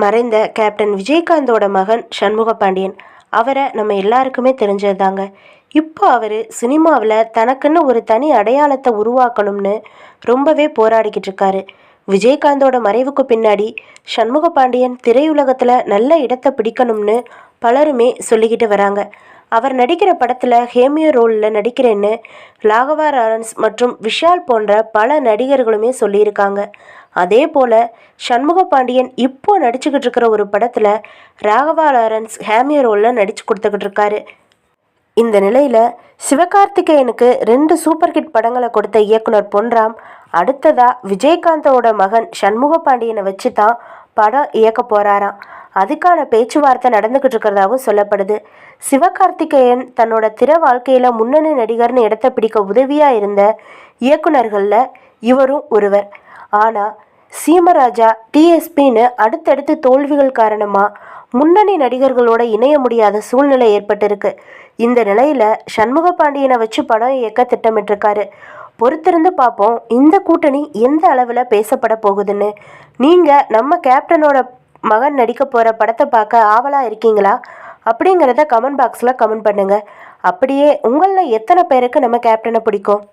மறைந்த கேப்டன் விஜயகாந்தோட மகன் சண்முக பாண்டியன். அவரை நம்ம எல்லாருக்குமே தெரிஞ்சது தாங்க. இப்போ அவர் சினிமாவில் தனக்குன்னு ஒரு தனி அடையாளத்தை உருவாக்கணும்னு ரொம்பவே போராடிக்கிட்டு இருக்காரு. விஜயகாந்தோட மறைவுக்கு பின்னாடி சண்முக பாண்டியன் திரையுலகத்தில் நல்ல இடத்தை பிடிக்கணும்னு பலருமே சொல்லிக்கிட்டு வராங்க. அவர் நடிக்கிற படத்தில் ஹேமியோ ரோலில் நடிக்கிறேன்னு ராகவா லாரன்ஸ் மற்றும் விஷால் போன்ற பல நடிகர்களுமே சொல்லியிருக்காங்க. அதே போல் சண்முக பாண்டியன் இப்போ நடிச்சுக்கிட்டு இருக்கிற ஒரு படத்தில் ராகவா லாரன்ஸ் ஹேமியோ ரோலில் நடித்து கொடுத்துக்கிட்டு இருக்காரு. இந்த நிலையில் சிவகார்த்திகேயனுக்கு 2 சூப்பர் ஹிட் படங்களை கொடுத்த இயக்குனர் பொன்ராம் அடுத்ததாக விஜயகாந்தோட மகன் சண்முக பாண்டியனை வச்சு தான் படம் இயக்க போகிறாராம். அதுக்கான பேச்சுவார்த்தை நடந்துக்கிட்டு இருக்கிறதாகவும் சொல்லப்படுது. சிவகார்த்திகேயன் தன்னோட திற வாழ்க்கையில் முன்னணி நடிகர்னு இடத்தை பிடிக்க உதவியாக இருந்த இயக்குனர்களில் இவரும் ஒருவர். ஆனால் சீமராஜா, டிஎஸ்பின்னு அடுத்தடுத்து தோல்விகள் காரணமாக முன்னணி நடிகர்களோட இணைய முடியாத சூழ்நிலை ஏற்பட்டிருக்கு. இந்த நிலையில் சண்முக பாண்டியனை வச்சு படம் இயக்க திட்டமிட்டிருக்காரு. பொறுத்திருந்து பார்ப்போம் இந்த கூட்டணி எந்த அளவில் பேசப்பட போகுதுன்னு. நீங்கள் நம்ம கேப்டனோட மகன் நடிக்க போகிற படத்தை பார்க்க ஆவலாக இருக்கீங்களா அப்படிங்கிறத கமெண்ட் பாக்ஸில் கமெண்ட் பண்ணுங்கள். அப்படியே உங்களில் எத்தனை பேருக்கு நம்ம கேப்டனை பிடிக்கும்?